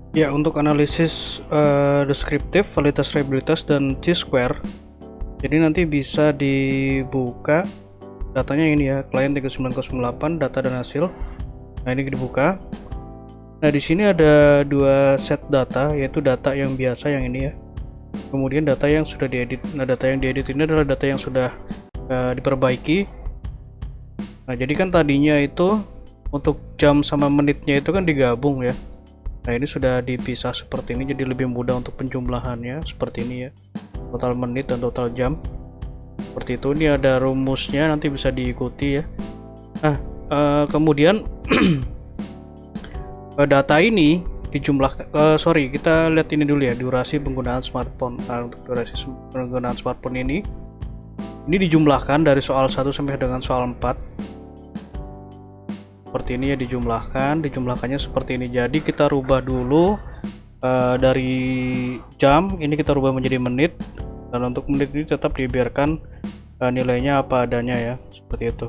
Ya, untuk analisis deskriptif, validitas, reliabilitas, dan T-square, jadi nanti bisa dibuka datanya ini ya, klien 39008, data dan hasil. Nah, ini dibuka. Nah, di sini ada dua set data, yaitu data yang biasa yang ini ya. Kemudian data yang sudah diedit. Nah, data yang diedit ini adalah data yang sudah diperbaiki. Nah, jadi kan tadinya itu untuk jam sama menitnya itu kan digabung ya. Nah, ini sudah dipisah seperti ini, jadi lebih mudah untuk penjumlahannya seperti ini ya. Total menit dan total jam. Seperti itu. Ini ada rumusnya, nanti bisa diikuti ya. Nah, kemudian data ini dijumlah sorry, kita lihat ini dulu ya, durasi penggunaan smartphone. Nah, untuk durasi penggunaan smartphone ini dijumlahkan dari soal 1 sampai dengan soal 4. Seperti ini ya, dijumlahkannya seperti ini. Jadi kita rubah dulu dari jam ini kita rubah menjadi menit, dan untuk menit ini tetap dibiarkan nilainya apa adanya ya, seperti itu.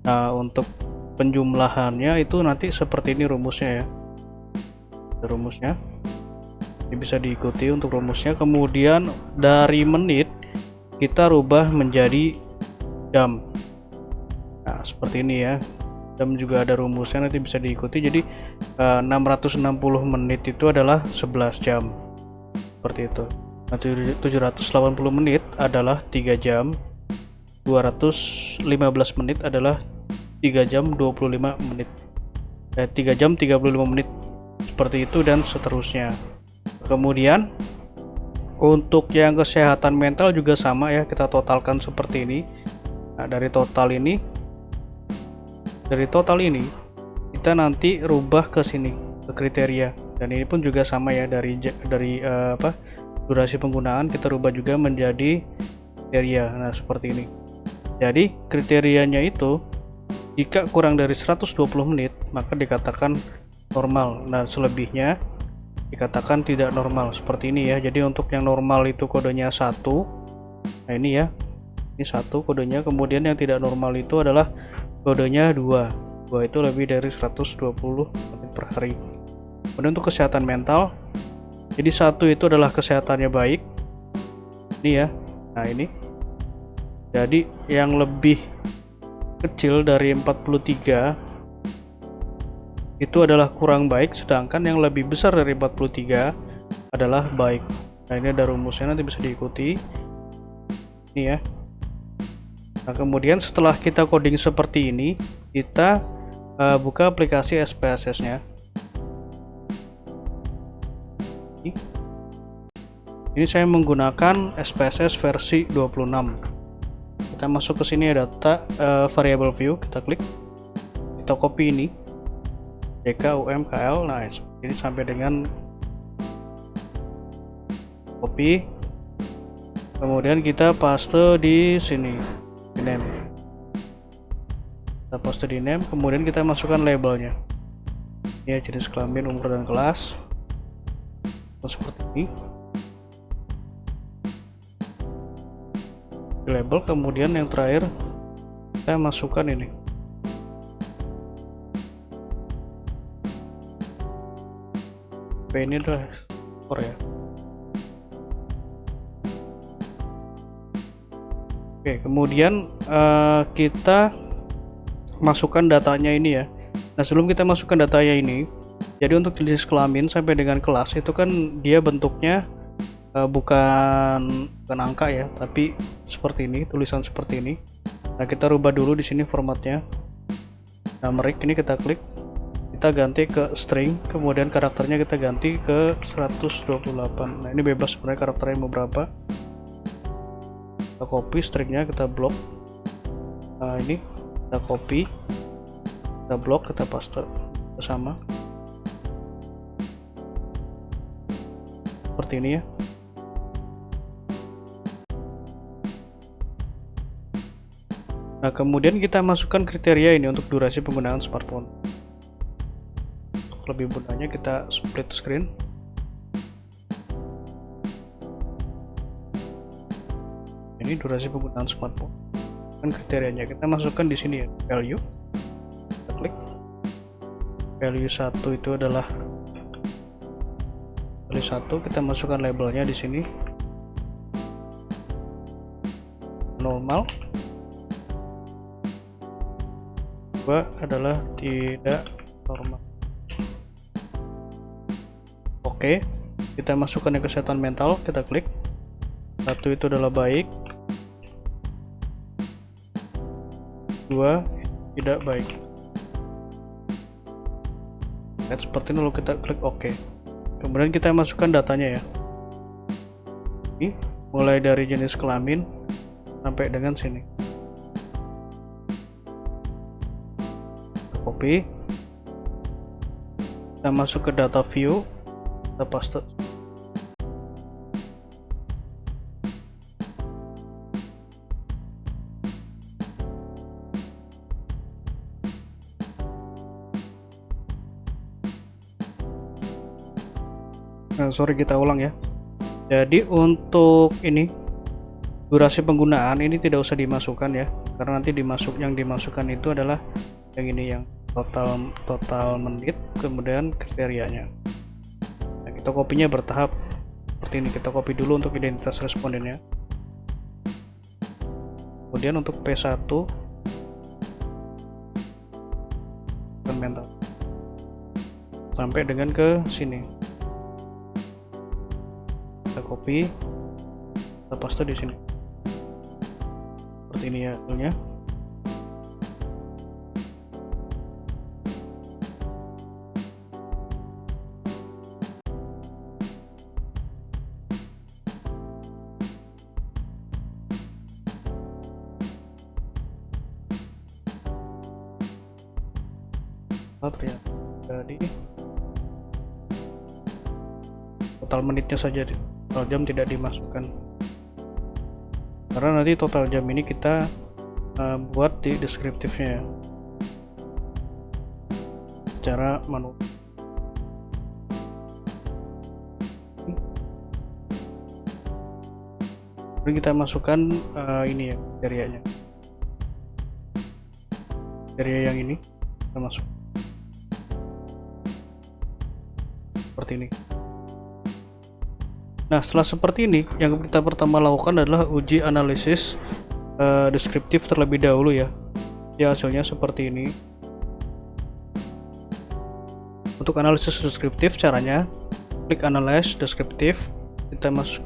Nah, untuk penjumlahannya itu nanti seperti ini rumusnya ya. Rumusnya ini bisa diikuti untuk rumusnya. Kemudian dari menit kita rubah menjadi jam. Nah, seperti ini ya. Jam juga ada rumusnya, nanti bisa diikuti. Jadi 660 menit itu adalah 11 jam. Seperti itu. Nah, 780 menit adalah 3 jam. 215 menit adalah 3 jam 25 menit. 3 jam 35 menit. Seperti itu dan seterusnya. Kemudian untuk yang kesehatan mental juga sama ya, kita totalkan seperti ini. Nah, dari total ini kita nanti rubah ke sini, ke kriteria, dan ini pun juga sama ya, dari durasi penggunaan kita rubah juga menjadi kriteria. Nah, seperti ini. Jadi kriterianya itu jika kurang dari 120 menit maka dikatakan normal. Nah, selebihnya dikatakan tidak normal, seperti ini ya. Jadi untuk yang normal itu kodenya 1. Nah, ini ya. Ini 1 kodenya. Kemudian yang tidak normal itu adalah kodenya 2. 2 itu lebih dari 120 menit per hari. Kemudian untuk kesehatan mental, jadi 1 itu adalah kesehatannya baik. Ini ya. Nah, ini. Jadi yang lebih kecil dari 43 itu adalah kurang baik, sedangkan yang lebih besar dari 43 adalah baik. Nah, ini ada rumusnya, nanti bisa diikuti. Ini ya. Nah, kemudian setelah kita coding seperti ini, kita buka aplikasi SPSS-nya. Ini saya menggunakan SPSS versi 26. Kita masuk ke sini, ada data variable view, kita klik, kita copy ini DKUMKL. Nah, ini sampai dengan copy, kemudian kita paste di sini, di name. Kita paste di name, kemudian kita masukkan labelnya. Ini jenis kelamin, umur, dan kelas. Seperti ini. Di label, kemudian yang terakhir kita masukkan ini. Ini adalah skor ya. Oke, kemudian kita masukkan datanya ini ya. Nah, sebelum kita masukkan datanya ini, jadi untuk jenis kelamin sampai dengan kelas itu kan dia bentuknya bukan angka ya, tapi seperti ini, tulisan seperti ini. Nah, kita rubah dulu di sini formatnya. Numeric ini kita klik, kita ganti ke string, kemudian karakternya kita ganti ke 128. Nah, ini bebas sebenarnya karakternya mau berapa. Kita copy stringnya, kita blok. Nah, ini kita copy, kita blok, kita paste bersama seperti ini ya. Nah, kemudian kita masukkan kriteria ini untuk durasi penggunaan smartphone. Untuk lebih mudahnya kita split screen. Ini durasi penggunaan smartphone. Dan kriterianya kita masukkan di sini ya, value. Kita klik. Value 1 itu adalah Pilih satu, kita masukkan labelnya di sini. Normal. Dua adalah tidak normal. Oke, kita masukkan yang kesehatan mental, kita klik. Satu itu adalah baik, dua tidak baik. Dan seperti ini, lalu kita klik OK. Kemudian kita masukkan datanya ya. Ini mulai dari jenis kelamin sampai dengan sini. Copy. Kita masuk ke data view, kita paste. Nah, sorry, kita ulang ya. Jadi untuk ini durasi penggunaan ini tidak usah dimasukkan ya, karena nanti yang dimasukkan itu adalah yang ini, yang total menit, kemudian kriterianya. Nah, kita kopinya bertahap seperti ini. Kita copy dulu untuk identitas respondennya. Kemudian untuk P1 mental sampai dengan ke sini. Kita copy, kita paste di sini. Seperti ini ya hasilnya. Jadi total menitnya saja, total jam tidak dimasukkan, karena nanti total jam ini kita buat di deskriptifnya ya, secara manual. Kemudian kita masukkan ini ya, kriterianya, kriteria yang ini kita masuk seperti ini. Nah, setelah seperti ini, yang kita pertama lakukan adalah uji analisis deskriptif terlebih dahulu ya. Jadi hasilnya seperti ini. Untuk analisis deskriptif caranya klik analyze deskriptif,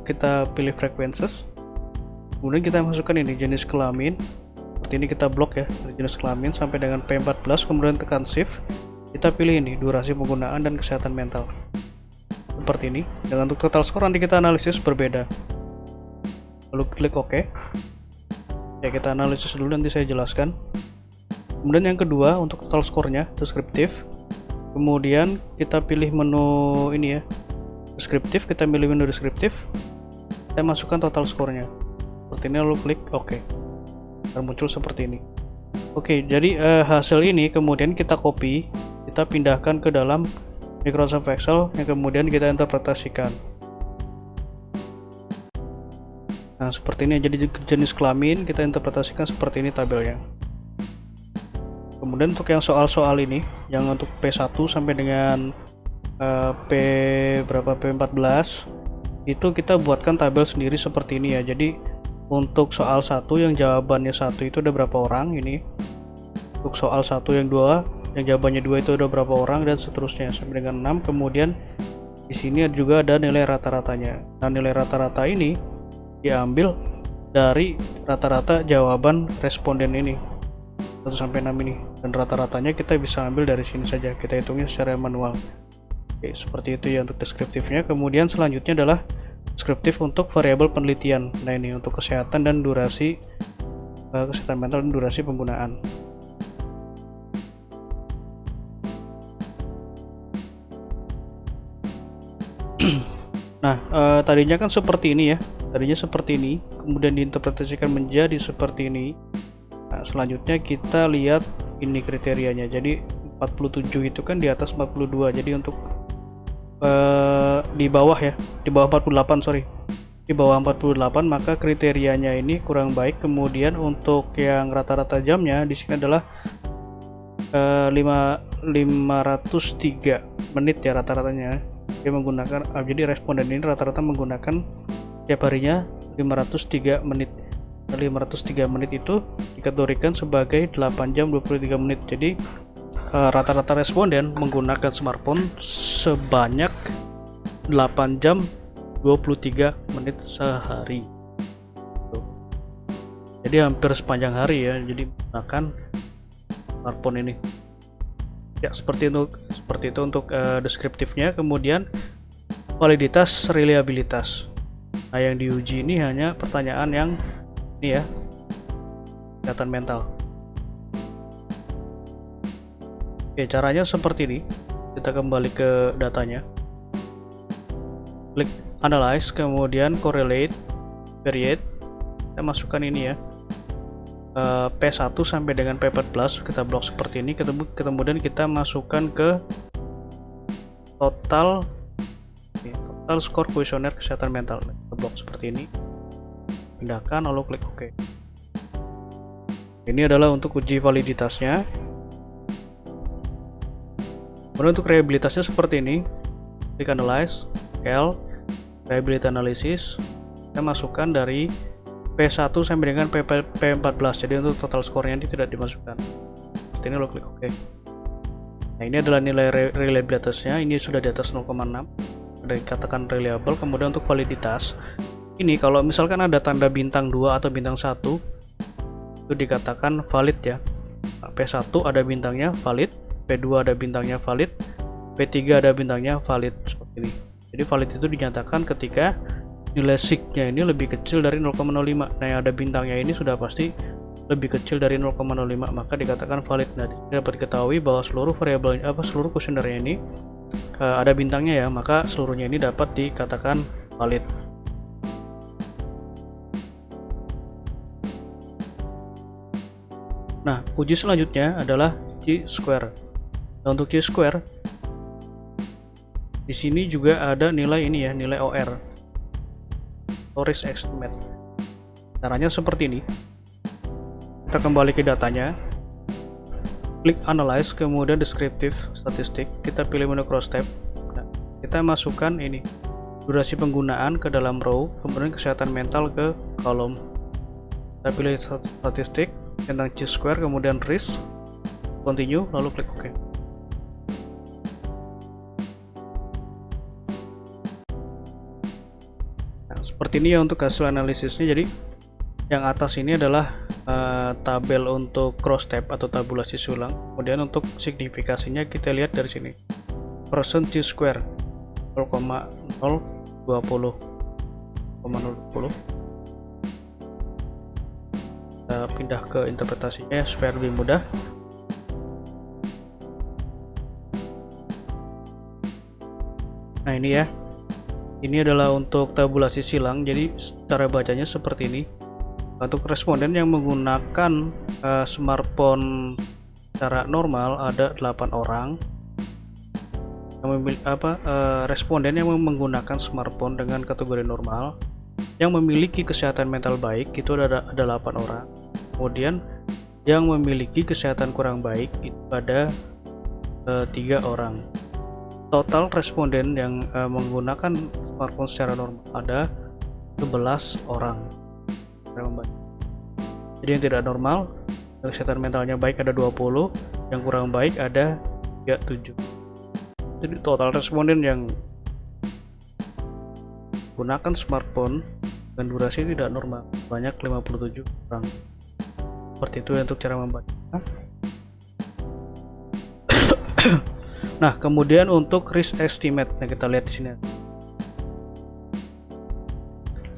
kita pilih frequencies, kemudian kita masukkan ini jenis kelamin. Seperti ini kita blok ya, dari jenis kelamin sampai dengan P14, kemudian tekan shift, kita pilih ini durasi penggunaan dan kesehatan mental. Seperti ini. Dengan untuk total skor nanti kita analisis berbeda. Lalu klik OK. Ya, kita analisis dulu, nanti saya jelaskan. Kemudian yang kedua untuk total skornya deskriptif. Kemudian kita pilih menu ini ya, deskriptif, kita pilih menu deskriptif. Kita masukkan total skornya. Seperti ini, lalu klik OK. Dan muncul seperti ini. Oke, jadi hasil ini kemudian kita copy, kita pindahkan ke dalam Microsoft Excel yang kemudian kita interpretasikan. Nah, seperti ini. Jadi jenis kelamin kita interpretasikan seperti ini tabelnya. Kemudian untuk yang soal-soal ini, yang untuk P1 sampai dengan P14 itu kita buatkan tabel sendiri seperti ini ya. Jadi untuk soal 1 yang jawabannya 1 itu ada berapa orang ini. Untuk soal 1 yang 2 yang jawabannya 2 itu ada berapa orang, dan seterusnya sampai dengan 6. Kemudian di sini juga ada nilai rata-ratanya. Nah, nilai rata-rata ini diambil dari rata-rata jawaban responden ini 1 sampai 6 ini, dan rata-ratanya kita bisa ambil dari sini saja, kita hitungnya secara manual. Oke, seperti itu ya untuk deskriptifnya. Kemudian selanjutnya adalah deskriptif untuk variabel penelitian. Nah, ini untuk kesehatan dan durasi kesehatan mental dan durasi penggunaan. Nah, tadinya kan seperti ini ya, tadinya seperti ini, kemudian diinterpretasikan menjadi seperti ini. Nah, selanjutnya kita lihat ini kriterianya. Jadi 47 itu kan di atas 42, jadi untuk di bawah ya, di bawah 48, sorry, di bawah 48, maka kriterianya ini kurang baik. Kemudian untuk yang rata-rata jamnya di sini adalah 503 menit ya rata-ratanya. Dia menggunakan jadi responden ini rata-rata menggunakan tiap harinya 503 menit. 503 menit itu dikategorikan sebagai 8 jam 23 menit. Jadi rata-rata responden menggunakan smartphone sebanyak 8 jam 23 menit sehari. Jadi hampir sepanjang hari ya, jadi menggunakan smartphone ini. Ya, seperti itu untuk deskriptifnya. Kemudian validitas, reliabilitas. Nah, yang diuji ini hanya pertanyaan yang ini ya, kesehatan mental. Oke, caranya seperti ini. Kita kembali ke datanya. Klik analyze, kemudian correlate, variate. Kita masukkan ini ya, P1 sampai dengan P14 kita blok seperti ini. Kemudian kita masukkan ke total skor kuesioner kesehatan mental. Kita blok seperti ini, pindahkan lalu klik OK. Ini adalah untuk uji validitasnya. Kemudian untuk reliabilitasnya seperti ini. Klik analyze, scale, reliability analysis. Kita masukkan dari P1 sampai dengan P14. Jadi untuk total skornya ini tidak dimasukkan. Seperti ini, lo klik OK. Nah, ini adalah nilai reliabilitasnya. Ini sudah di atas 0,6. Sudah dikatakan reliable. Kemudian untuk validitas, ini kalau misalkan ada tanda bintang 2 atau bintang 1, itu dikatakan valid ya. P1 ada bintangnya valid, P2 ada bintangnya valid, P3 ada bintangnya valid, seperti ini. Jadi valid itu dinyatakan ketika nilai sig-nya ini lebih kecil dari 0,05. Nah, yang ada bintangnya ini sudah pasti lebih kecil dari 0,05, maka dikatakan valid. Nah, dapat diketahui bahwa seluruh variabel seluruh kuesionernya ini ada bintangnya ya, maka seluruhnya ini dapat dikatakan valid. Nah, uji selanjutnya adalah chi-square. Nah, untuk chi-square di sini juga ada nilai ini ya, nilai OR. Risk estimate. Caranya seperti ini. Kita kembali ke datanya. Klik analyze, kemudian descriptive statistik. Kita pilih menu cross tab. Nah, kita masukkan ini durasi penggunaan ke dalam row, kemudian kesehatan mental ke kolom. Kita pilih statistik tentang chi-square, kemudian risk, continue, lalu klik OK. Seperti ini ya untuk hasil analisisnya. Jadi yang atas ini adalah tabel untuk cross tab atau tabulasi sulang. Kemudian untuk signifikasinya kita lihat dari sini, persen chi-square 0,020. Kita pindah ke interpretasinya supaya lebih mudah. Nah, ini ya. Ini adalah untuk tabulasi silang. Jadi cara bacanya seperti ini. Untuk responden yang menggunakan smartphone secara normal ada 8 orang. Responden yang menggunakan smartphone dengan kategori normal yang memiliki kesehatan mental baik itu ada 8 orang. Kemudian yang memiliki kesehatan kurang baik itu ada 3 orang. Total responden yang menggunakan smartphone secara normal ada 11 orang. Jadi yang tidak normal, kesehatan mentalnya baik ada 20, yang kurang baik ada 37. Jadi total responden yang gunakan smartphone dan durasi tidak normal banyak 57 orang. Seperti itu untuk cara membaca. Nah, kemudian untuk risk estimate, nah kita lihat di sini.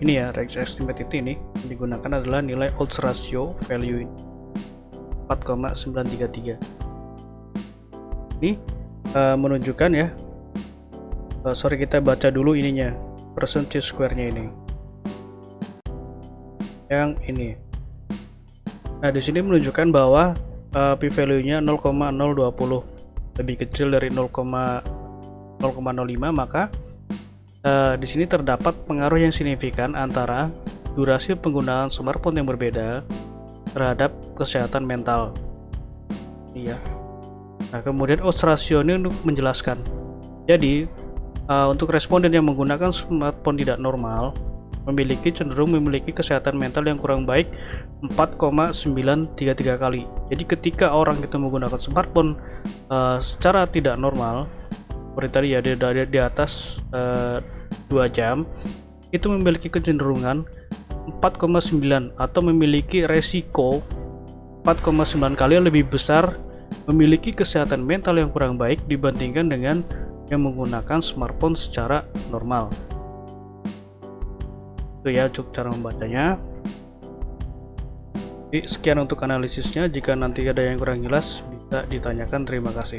Ini ya, risk estimate itu ini yang digunakan adalah nilai odds ratio value ini 4,933. Ini menunjukkan ya. Kita baca dulu ininya, persen chi-square-nya ini. Yang ini. Nah, di sini menunjukkan bahwa p-value-nya 0,020. Lebih kecil dari 0,05, maka di sini terdapat pengaruh yang signifikan antara durasi penggunaan smartphone yang berbeda terhadap kesehatan mental. Iya. Nah, kemudian odds ratio ini untuk menjelaskan. Jadi Untuk responden yang menggunakan smartphone tidak normal cenderung memiliki kesehatan mental yang kurang baik 4,933 kali. Jadi ketika orang itu menggunakan smartphone secara tidak normal, seperti tadi ya, di atas 2 jam, itu memiliki kecenderungan 4,9 atau memiliki resiko 4,9 kali lebih besar memiliki kesehatan mental yang kurang baik dibandingkan dengan yang menggunakan smartphone secara normal. Itu ya untuk cara membacanya. Jadi, sekian untuk analisisnya. Jika nanti ada yang kurang jelas bisa ditanyakan. Terima kasih.